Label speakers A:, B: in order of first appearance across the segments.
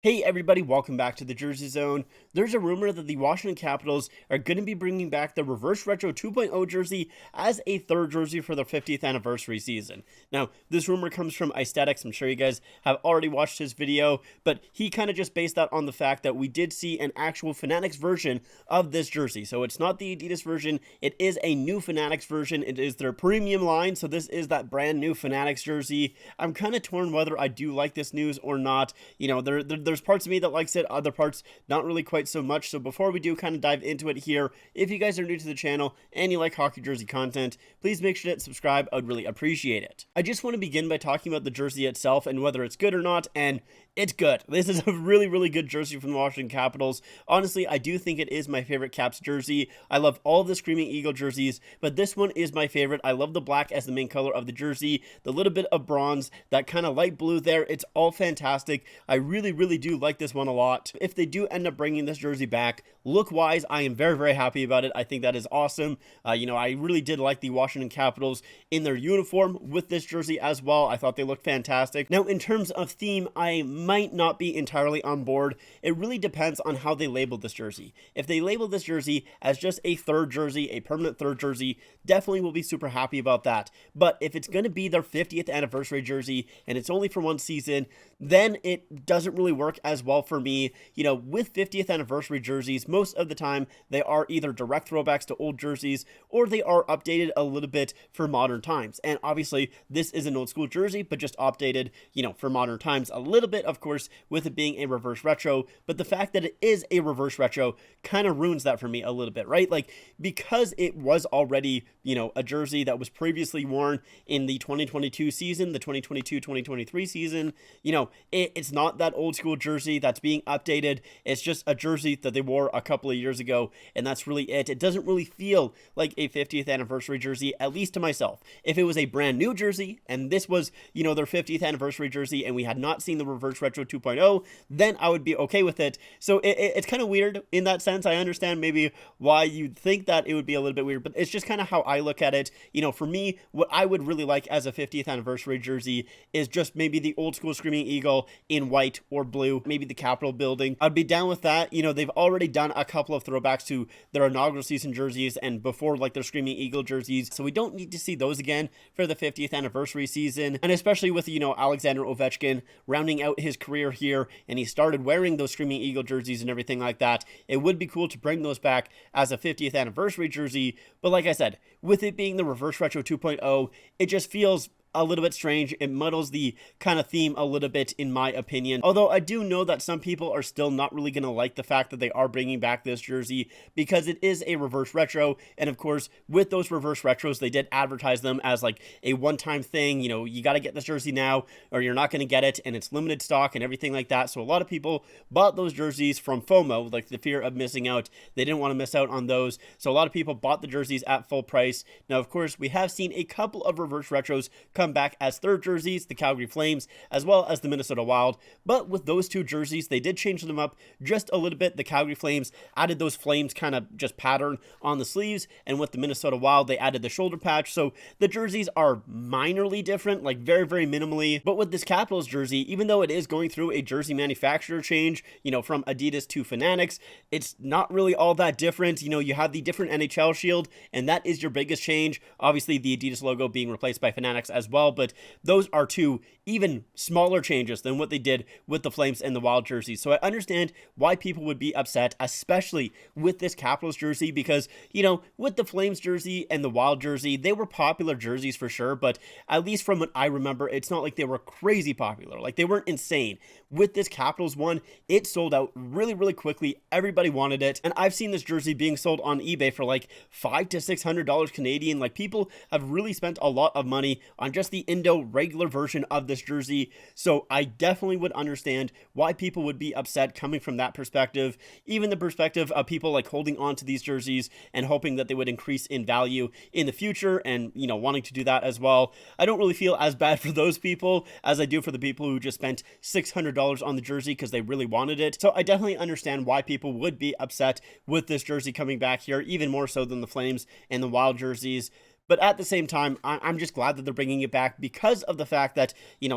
A: Hey everybody, welcome back to the Jersey Zone. There's a rumor that the Washington Capitals are going to be bringing back the Reverse Retro 2.0 jersey as a third jersey for their 50th anniversary season. Now, this rumor comes from Aesthetics. I'm sure you guys have already watched his video, but he kind of just based that on the fact that we did see an actual Fanatics version of this jersey. So it's not the Adidas version, it is a new Fanatics version. It is their premium line, so this is that brand new Fanatics jersey. I'm kind of torn whether I do like this news or not. You know, there's parts of me that likes it, other parts not really quite so much. So before we do kind of dive into it here, if you guys are new to the channel and you like hockey jersey content, please make sure to subscribe. I would really appreciate it. I just want to begin by talking about the jersey itself and whether it's good or not, and it's good. This is a really good jersey from the Washington Capitals. Honestly, I do think it is my favorite Caps jersey. I love all of the Screaming Eagle jerseys, but this one is my favorite. I love the black as the main color of the jersey, the little bit of bronze, that kind of light blue there. It's all fantastic. I really do like this one a lot. If they do end up bringing this jersey back, look-wise, I am very happy about it. I think that is awesome. I really did like the Washington Capitals in their uniform with this jersey as well. I thought they looked fantastic. Now, in terms of theme, I might not be entirely on board. It really depends on how they label this jersey. If they label this jersey as just a third jersey, a permanent third jersey, definitely will be super happy about that. But if it's going to be their 50th anniversary jersey and it's only for one season, then it doesn't really work as well for me. You know, with 50th anniversary jerseys, most of the time they are either direct throwbacks to old jerseys or they are updated a little bit for modern times. And obviously this is an old school jersey, but just updated, you know, for modern times a little bit, of course, with it being a reverse retro. But the fact that it is a reverse retro kind of ruins that for me a little bit, right? Like, because it was already, you know, a jersey that was previously worn in the 2022 season, the 2022-2023 season, you know, it's not that old school jersey that's being updated. It's just a jersey that they wore a couple of years ago, and that's really it. It doesn't really feel like a 50th anniversary jersey, at least to myself. If it was a brand new jersey and this was, you know, their 50th anniversary jersey and we had not seen the Reverse Retro 2.0, then I would be okay with it. So it's kind of weird in that sense. I understand maybe why you'd think that it would be a little bit weird, but it's just kind of how I look at it. You know, for me, what I would really like as a 50th anniversary jersey is just maybe the old school Screaming Eagle in white or blue, maybe the Capitol building. I'd be down with that. You know, they've already done a couple of throwbacks to their inaugural season jerseys and before, like, their Screaming Eagle jerseys, so we don't need to see those again for the 50th anniversary season. And especially with, you know, Alexander Ovechkin rounding out his career here and he started wearing those Screaming Eagle jerseys and everything like that, it would be cool to bring those back as a 50th anniversary jersey. But like I said, with it being the Reverse Retro 2.0, it just feels a little bit strange. It muddles the kind of theme a little bit, in my opinion. Although I do know that some people are still not really going to like the fact that they are bringing back this jersey because it is a reverse retro. And of course, with those reverse retros, they did advertise them as like a one-time thing. You know, you got to get this jersey now or you're not going to get it, and it's limited stock and everything like that. So a lot of people bought those jerseys from FOMO, like the fear of missing out. They didn't want to miss out on those. So a lot of people bought the jerseys at full price. Now, of course, we have seen a couple of reverse retros come back as third jerseys, the Calgary Flames as well as the Minnesota Wild. But with those two jerseys, they did change them up just a little bit. The Calgary Flames added those flames kind of just pattern on the sleeves, and with the Minnesota Wild, they added the shoulder patch. So the jerseys are minorly different, like very minimally. But with this Capitals jersey, even though it is going through a jersey manufacturer change, you know, from Adidas to Fanatics, it's not really all that different. You know, you have the different NHL shield, and that is your biggest change. Obviously, the Adidas logo being replaced by Fanatics as well, but those are two even smaller changes than what they did with the Flames and the Wild jerseys. So I understand why people would be upset, especially with this Capitals jersey, because, you know, with the Flames jersey and the Wild jersey, they were popular jerseys for sure, but at least from what I remember, it's not like they were crazy popular. Like, they weren't insane. With this Capitals one, it sold out really quickly. Everybody wanted it, and I've seen this jersey being sold on eBay for like $500 to $600 Canadian. Like, people have really spent a lot of money on just the Indo regular version of this jersey. So I definitely would understand why people would be upset coming from that perspective, even the perspective of people like holding on to these jerseys and hoping that they would increase in value in the future and, you know, wanting to do that as well. I don't really feel as bad for those people as I do for the people who just spent $600 on the jersey because they really wanted it. So I definitely understand why people would be upset with this jersey coming back here, even more so than the Flames and the Wild jerseys. But at the same time, I'm just glad that they're bringing it back because of the fact that,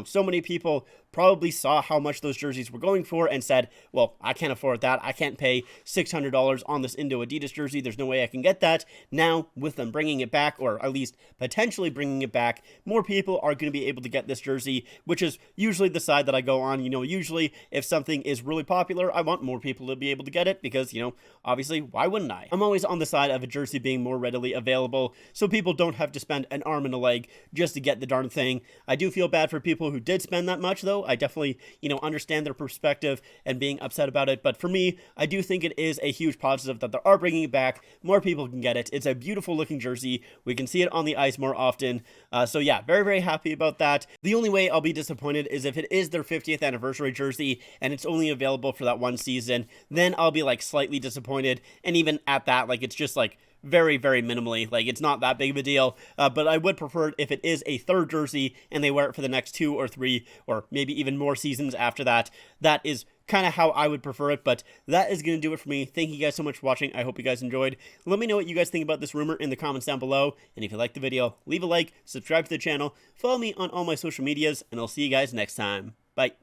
A: so many people probably saw how much those jerseys were going for and said, well, I can't afford that. I can't pay $600 on this Indo Adidas jersey. There's no way I can get that. Now, with them bringing it back, or at least potentially bringing it back, more people are going to be able to get this jersey, which is usually the side that I go on. Usually if something is really popular, I want more people to be able to get it because, obviously, why wouldn't I? I'm always on the side of a jersey being more readily available so people don't have to spend an arm and a leg just to get the darn thing. I do feel bad for people who did spend that much, though. I definitely, understand their perspective and being upset about it. But for me, I do think it is a huge positive that they are bringing it back. More people can get it. It's a beautiful looking jersey. We can see it on the ice more often. So yeah, very, very happy about that. The only way I'll be disappointed is if it is their 50th anniversary jersey and it's only available for that one season. Then I'll be slightly disappointed. And even at that, it's just very, very minimally. It's not that big of a deal, but I would prefer it if it is a third jersey and they wear it for the next 2 or 3 or maybe even more seasons after that. That is kind of how I would prefer it, but that is going to do it for me. Thank you guys so much for watching. I hope you guys enjoyed. Let me know what you guys think about this rumor in the comments down below, and if you liked the video, leave a like, subscribe to the channel, follow me on all my social medias, and I'll see you guys next time. Bye.